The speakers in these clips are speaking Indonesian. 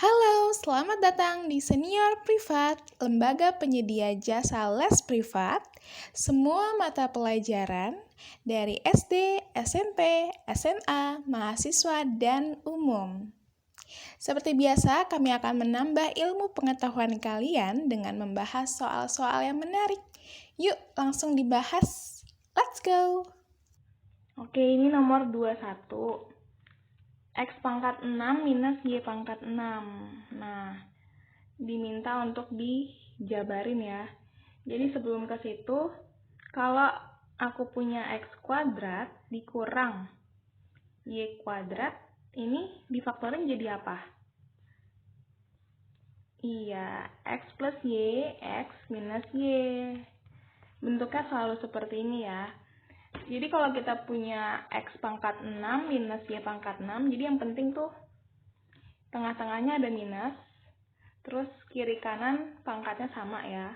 Halo, selamat datang di Senior Privat, lembaga penyedia jasa les privat, semua mata pelajaran dari SD, SMP, SMA, mahasiswa, dan umum. Seperti biasa, kami akan menambah ilmu pengetahuan kalian dengan membahas soal-soal yang menarik. Yuk, langsung dibahas. Let's go! Oke, ini nomor 21. X pangkat 6 minus Y pangkat 6. Nah, diminta untuk dijabarin ya. Jadi sebelum ke situ, kalau aku punya X kuadrat dikurang Y kuadrat, ini difaktorin jadi apa? Iya, X plus Y, X minus Y. Bentuknya selalu seperti ini ya. Jadi kalau kita punya X pangkat 6 minus Y pangkat 6, jadi yang penting tuh tengah-tengahnya ada minus, terus kiri kanan pangkatnya sama ya.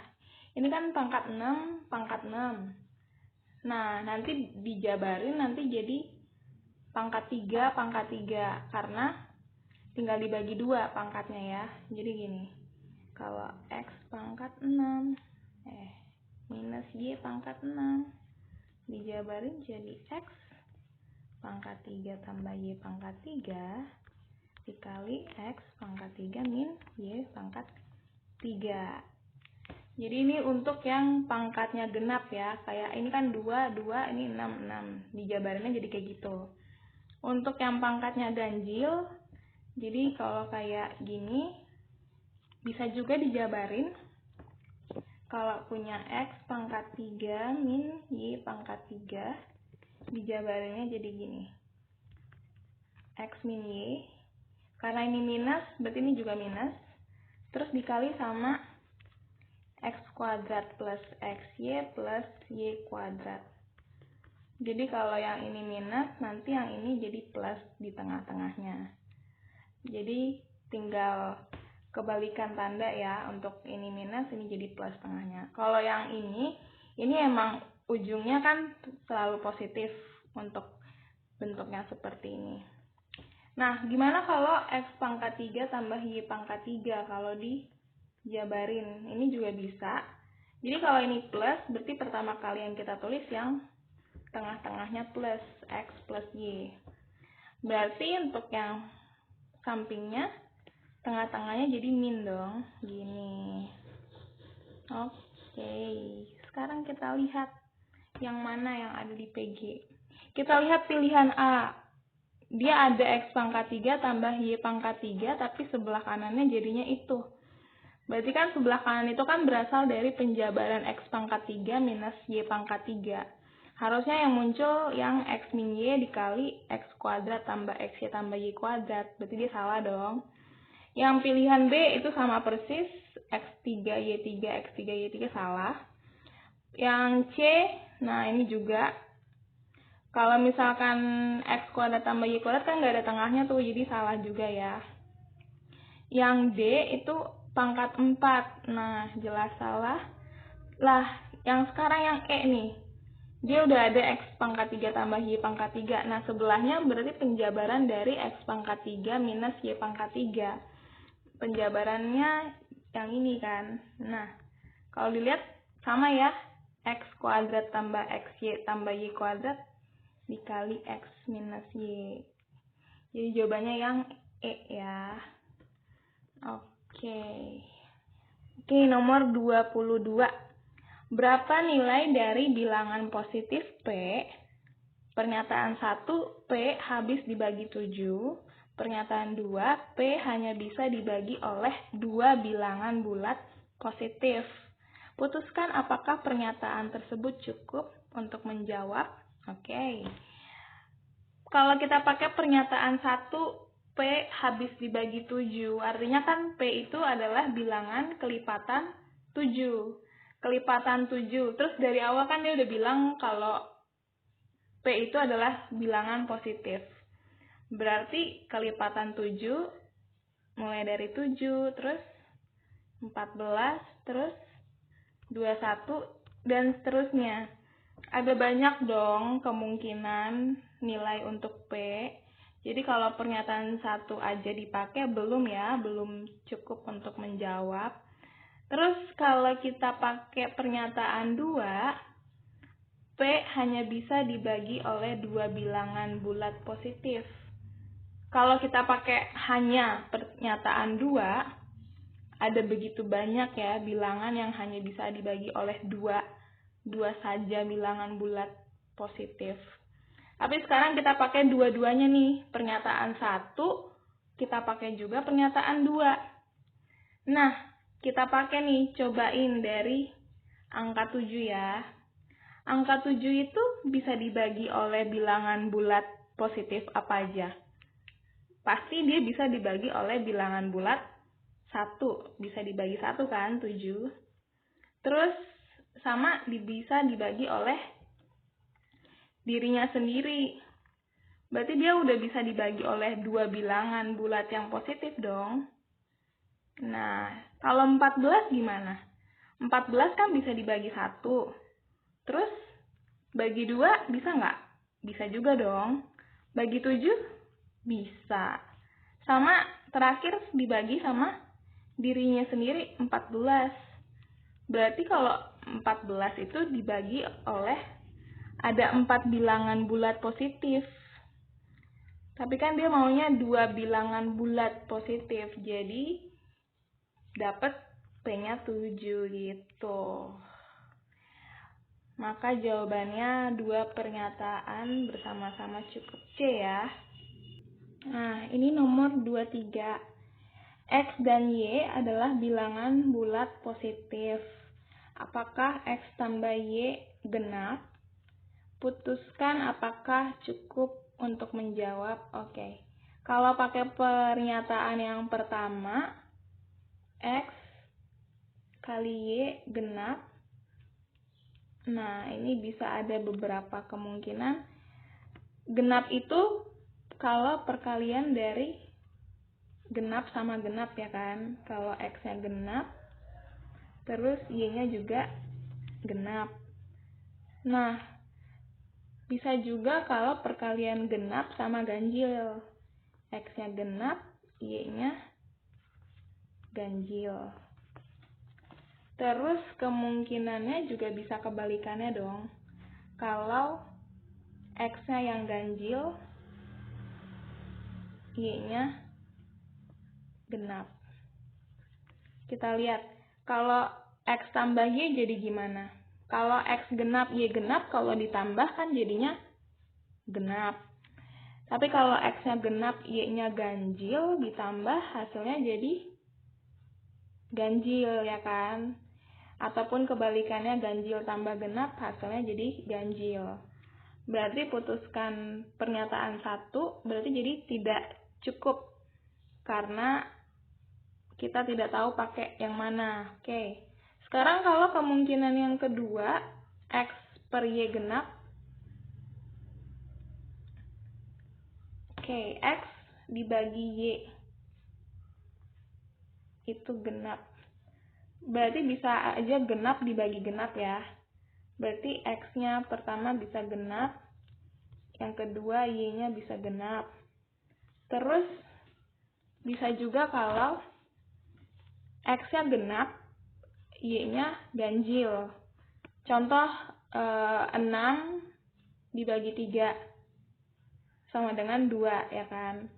Ini kan pangkat 6, pangkat 6. Nah, nanti dijabarin nanti jadi pangkat 3, pangkat 3. Karena tinggal dibagi 2 pangkatnya ya. Jadi gini, kalau X pangkat 6, minus Y pangkat 6, dijabarin jadi X pangkat 3 tambah Y pangkat 3 dikali X pangkat 3 min Y pangkat 3. Jadi ini untuk yang pangkatnya genap ya. Kayak ini kan 2, 2, ini 6, 6. Dijabarinnya jadi kayak gitu. Untuk yang pangkatnya ganjil, jadi kalau kayak gini, bisa juga dijabarin. Kalau punya X pangkat 3 min Y pangkat 3, dijabarinnya jadi gini. X min Y, karena ini minus, berarti ini juga minus. Terus dikali sama X kuadrat plus XY plus Y kuadrat. Jadi kalau yang ini minus, nanti yang ini jadi plus di tengah-tengahnya. Jadi tinggal kebalikan tanda ya, untuk ini minus, ini jadi plus tengahnya. Kalau yang ini emang ujungnya kan selalu positif untuk bentuknya seperti ini. Nah, gimana kalau X pangkat 3 tambah Y pangkat 3 kalau dijabarin? Ini juga bisa. Jadi kalau ini plus, berarti pertama kali yang kita tulis yang tengah-tengahnya plus, X plus Y. Berarti untuk yang sampingnya, tengah-tengahnya jadi min dong, gini. Oke, sekarang kita lihat yang mana yang ada di PG. Kita lihat pilihan A. Dia ada X pangkat 3 tambah Y pangkat 3, tapi sebelah kanannya jadinya itu. Berarti kan sebelah kanan itu kan berasal dari penjabaran X pangkat 3 minus Y pangkat 3. Harusnya yang muncul yang X min Y dikali X kuadrat tambah XY tambah Y kuadrat. Berarti dia salah dong. Yang pilihan B itu sama persis, X3 Y3 X3 Y3 salah. Yang C, nah ini juga. Kalau misalkan X kuadrat tambah Y kuadrat kan nggak ada tengahnya tuh, jadi salah juga ya. Yang D itu pangkat 4, nah jelas salah. Lah, yang sekarang yang E nih, dia udah ada X pangkat 3 tambah Y pangkat 3. Nah, sebelahnya berarti penjabaran dari X pangkat 3 minus Y pangkat 3. Penjabarannya yang ini kan. Nah, kalau dilihat sama ya, X kuadrat tambah XY tambah Y kuadrat dikali X minus Y. Jadi jawabannya yang E ya. Oke, nomor 22. Berapa nilai dari bilangan positif P? Pernyataan 1, P habis dibagi 7. Pernyataan 2, P hanya bisa dibagi oleh 2 bilangan bulat positif. Putuskan apakah pernyataan tersebut cukup untuk menjawab. Oke. Kalau kita pakai pernyataan 1, P habis dibagi 7, artinya kan P itu adalah bilangan kelipatan 7. Kelipatan 7, terus dari awal kan dia udah bilang kalau P itu adalah bilangan positif. Berarti kelipatan 7, mulai dari 7, terus 14, terus 21, dan seterusnya. Ada banyak dong kemungkinan nilai untuk P. Jadi kalau pernyataan 1 aja dipakai belum ya, belum cukup untuk menjawab. Terus kalau kita pakai pernyataan 2, P hanya bisa dibagi oleh 2 bilangan bulat positif. Kalau kita pakai hanya pernyataan 2, ada begitu banyak ya bilangan yang hanya bisa dibagi oleh 2 saja bilangan bulat positif. Tapi sekarang kita pakai dua-duanya nih, pernyataan 1, kita pakai juga pernyataan 2. Nah, kita pakai nih, cobain dari angka 7 ya. Angka 7 itu bisa dibagi oleh bilangan bulat positif apa aja? Pasti dia bisa dibagi oleh bilangan bulat 1. Bisa dibagi 1 kan, 7. Terus sama bisa dibagi oleh dirinya sendiri. Berarti dia udah bisa dibagi oleh 2 bilangan bulat yang positif dong. Nah, kalau 14 gimana? 14 kan bisa dibagi 1. Terus, bagi 2 bisa nggak? Bisa juga dong. Bagi 7? Bisa. Sama, terakhir dibagi sama dirinya sendiri, 14. Berarti kalau 14 itu dibagi oleh ada 4 bilangan bulat positif. Tapi kan dia maunya 2 bilangan bulat positif. Jadi, dapat P-nya 7 gitu. Maka jawabannya 2 pernyataan bersama-sama cukup C ya. Nah, ini nomor 23. X dan Y adalah bilangan bulat positif. Apakah X tambah Y genap? Putuskan apakah cukup untuk menjawab. Oke. Kalau pakai pernyataan yang pertama, X kali Y genap. Nah, ini bisa ada beberapa kemungkinan. Genap itu kalau perkalian dari genap sama genap ya kan. Kalau X-nya genap, terus Y-nya juga genap. Nah, bisa juga kalau perkalian genap sama ganjil. X-nya genap, Y-nya ganjil. Terus kemungkinannya juga bisa kebalikannya dong. Kalau X-nya yang ganjil, Y-nya genap. Kita lihat, kalau X tambah Y jadi gimana? Kalau X genap, Y genap, kalau ditambah kan jadinya genap. Tapi kalau X-nya genap, Y-nya ganjil, ditambah hasilnya jadi ganjil ya kan? Ataupun kebalikannya ganjil tambah genap, hasilnya jadi ganjil. Berarti putuskan pernyataan 1, berarti jadi tidak cukup. Karena kita tidak tahu pakai yang mana. Oke. Sekarang kalau kemungkinan yang kedua, X per Y genap. Oke, X dibagi Y itu genap. Berarti bisa aja genap dibagi genap ya. Berarti X-nya pertama bisa genap, yang kedua Y-nya bisa genap. Terus bisa juga kalau X-nya genap, Y-nya ganjil. Contoh 6 dibagi 3 sama dengan 2 ya kan.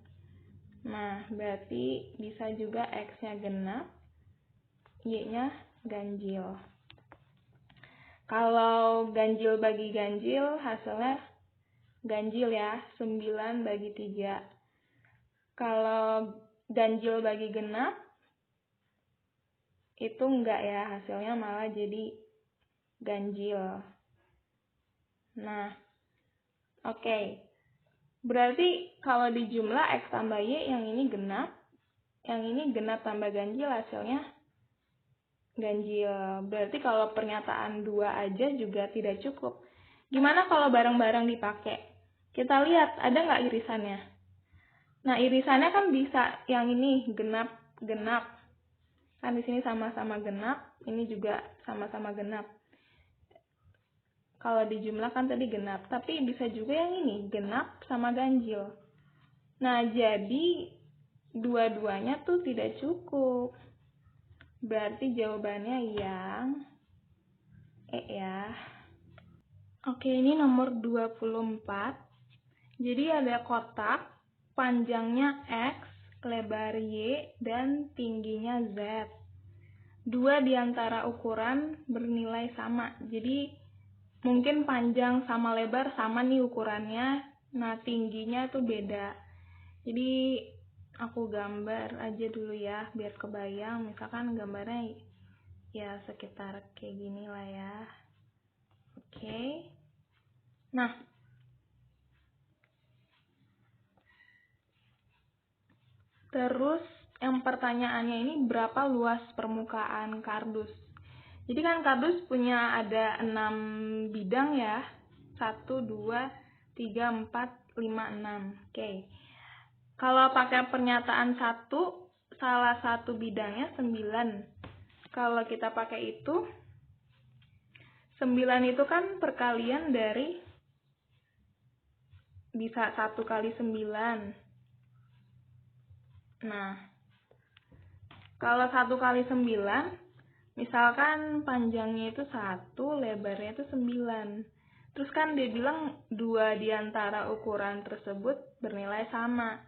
Nah, berarti bisa juga X-nya genap, Y-nya ganjil. Kalau ganjil bagi ganjil, hasilnya ganjil ya, 9 bagi 3. Kalau ganjil bagi genap, itu enggak ya, hasilnya malah jadi ganjil. Nah, oke. Berarti kalau di jumlah X tambah Y, yang ini genap, yang ini genap tambah ganjil, hasilnya ganjil. Berarti kalau pernyataan 2 aja juga tidak cukup. Gimana kalau bareng-bareng dipakai? Kita lihat, ada nggak irisannya? Nah, irisannya kan bisa yang ini genap, genap. Kan di sini sama-sama genap, ini juga sama-sama genap. Kalau di jumlah kan tadi genap, tapi bisa juga yang ini genap sama ganjil. Nah, jadi dua-duanya tuh tidak cukup. Berarti jawabannya yang E ya. Oke, ini nomor 24. Jadi ada kotak, panjangnya X, lebar Y, dan tingginya Z. Dua di antara ukuran bernilai sama. Jadi mungkin panjang sama lebar sama nih ukurannya. Nah, tingginya tuh beda. Jadi aku gambar aja dulu ya biar kebayang. Misalkan gambarnya ya sekitar kayak gini lah ya. Oke. Nah, terus yang pertanyaannya ini berapa luas permukaan kardus? Jadi kan kardus punya ada 6 bidang ya. 1, 2, 3, 4, 5, 6. Oke. Kalau pakai pernyataan 1, salah satu bidangnya 9. Kalau kita pakai itu, 9 itu kan perkalian dari bisa 1 kali 9. Nah, kalau 1 kali 9, misalkan panjangnya itu 1, lebarnya itu 9. Terus kan dia bilang 2 di antara ukuran tersebut bernilai sama.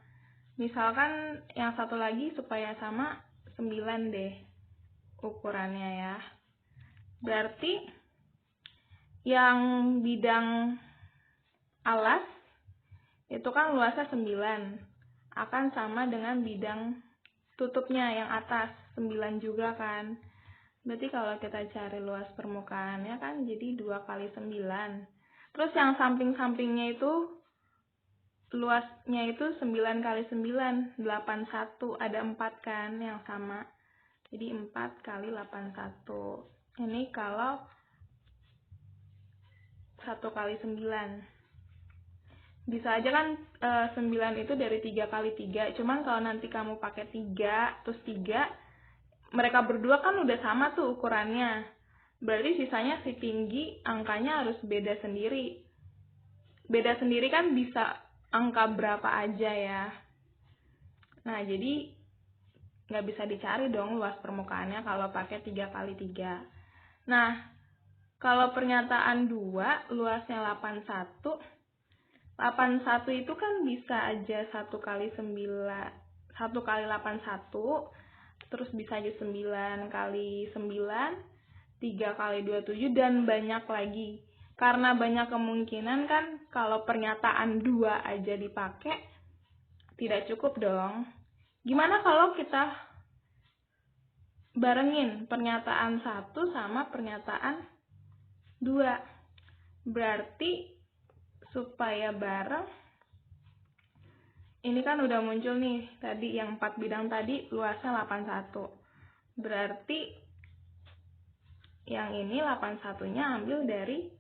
Misalkan yang satu lagi supaya sama 9 deh ukurannya ya. Berarti yang bidang alas itu kan luasnya 9. Akan sama dengan bidang tutupnya yang atas 9 juga kan. Berarti kalau kita cari luas permukaannya kan jadi 2 kali 9. Terus yang samping-sampingnya itu luasnya itu 9 kali 9, 81. Ada 4 kan yang sama. Jadi 4 kali 81. Ini kalau 1 kali 9. Bisa aja kan 9 itu dari 3 kali 3. Cuman kalau nanti kamu pakai 3, terus 3, mereka berdua kan udah sama tuh ukurannya. Berarti sisanya si tinggi angkanya harus beda sendiri. Beda sendiri kan bisa angka berapa aja ya. Nah, jadi nggak bisa dicari dong luas permukaannya kalau pakai 3 kali 3. Nah, kalau pernyataan 2, luasnya 81. 81 itu kan bisa aja 1 kali 9, 1 kali 81, terus bisa aja 9 kali 9, 3 kali 27, dan banyak lagi. Karena banyak kemungkinan kan kalau pernyataan 2 aja dipakai, tidak cukup dong. Gimana kalau kita barengin pernyataan 1 sama pernyataan 2? Berarti supaya bareng, ini kan udah muncul nih tadi yang 4 bidang tadi luasnya 81. Berarti yang ini 81-nya ambil dari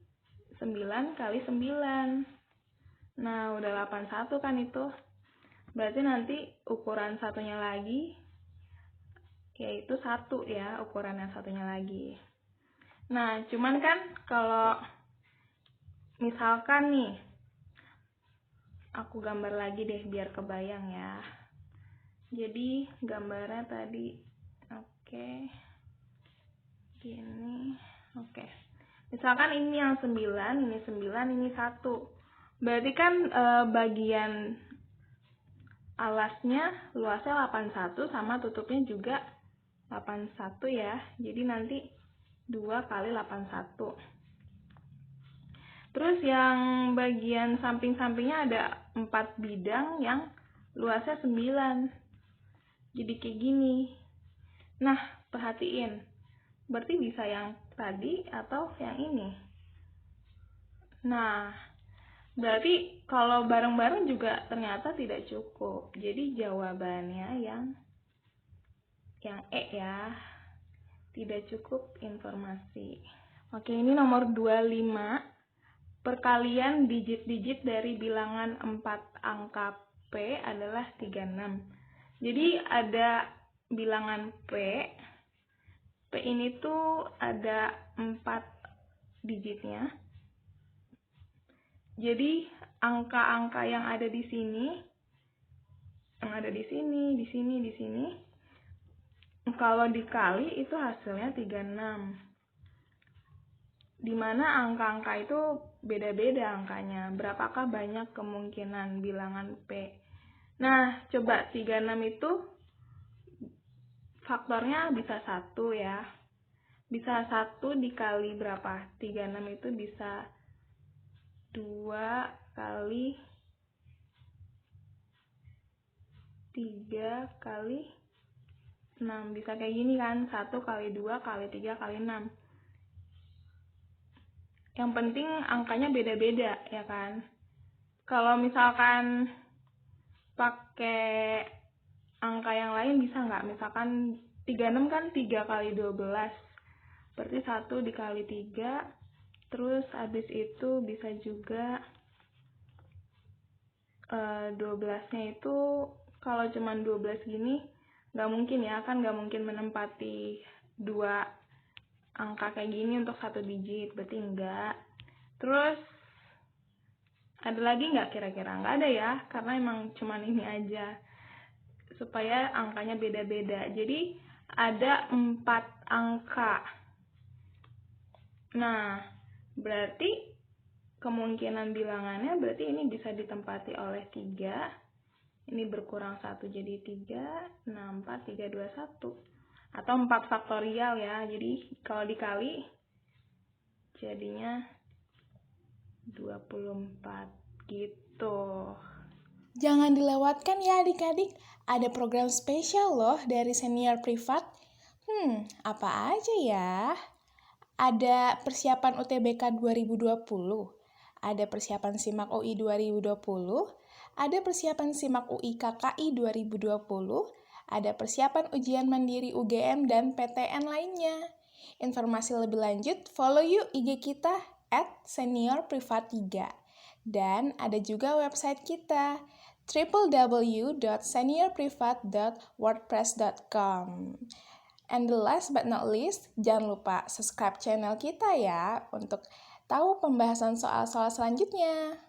9 kali 9. Nah, udah 81 kan itu. Berarti nanti ukuran satunya lagi yaitu 1 ya, ukuran yang satunya lagi. Nah, cuman kan kalau misalkan nih, aku gambar lagi deh biar kebayang ya. Jadi gambarnya tadi, oke, gini, oke. Misalkan ini yang 9, ini 9, ini 1. Berarti kan bagian alasnya luasnya 81 sama tutupnya juga 81 ya. Jadi nanti 2 kali 81. Terus yang bagian samping-sampingnya ada 4 bidang yang luasnya 9. Jadi kayak gini. Nah, perhatiin. Berarti bisa yang tadi atau yang ini. Nah, berarti kalau bareng-bareng juga ternyata tidak cukup. Jadi jawabannya yang E ya. Tidak cukup informasi. Oke, ini nomor 25. Perkalian digit-digit dari bilangan 4 angka P adalah 36. Jadi ada bilangan P. P ini tuh ada 4 digitnya. Jadi angka-angka yang ada di sini yang ada di sini, di sini, di sini. Kalau dikali itu hasilnya 36. Dimana angka-angka itu beda-beda angkanya. Berapakah banyak kemungkinan bilangan P? Nah, coba 36 itu faktornya bisa 1 ya. Bisa 1 dikali berapa? 36 itu bisa 2 kali 3 kali 6. Bisa kayak gini kan, 1 kali 2 kali 3 kali 6. Yang penting angkanya beda-beda ya kan. Kalau misalkan pakai angka yang lain bisa nggak? Misalkan 36 kan 3 kali 12. Berarti 1 dikali 3. Terus habis itu bisa juga 12-nya itu kalau cuma 12 gini nggak mungkin ya, kan nggak mungkin menempati 2 angka kayak gini untuk 1 digit, berarti enggak. Terus ada lagi nggak kira-kira? Nggak ada ya, karena emang cuman ini aja supaya angkanya beda-beda. Jadi ada 4 angka. Nah, berarti kemungkinan bilangannya berarti ini bisa ditempati oleh 3. Ini berkurang 1 jadi 3, 6, 4, 3, 2, 1. Atau 4 faktorial ya. Jadi kalau dikali jadinya 24 gitu. Jangan dilewatkan ya adik-adik, ada program spesial loh dari Senior Privat. Apa aja ya? Ada persiapan UTBK 2020, ada persiapan SIMAK UI 2020, ada persiapan SIMAK UI KKI 2020, ada persiapan ujian mandiri UGM dan PTN lainnya. Informasi lebih lanjut, follow yuk IG kita @seniorprivat3. Dan ada juga website kita www.seniorprivat.wordpress.com. And the last but not least, jangan lupa subscribe channel kita ya untuk tahu pembahasan soal-soal selanjutnya.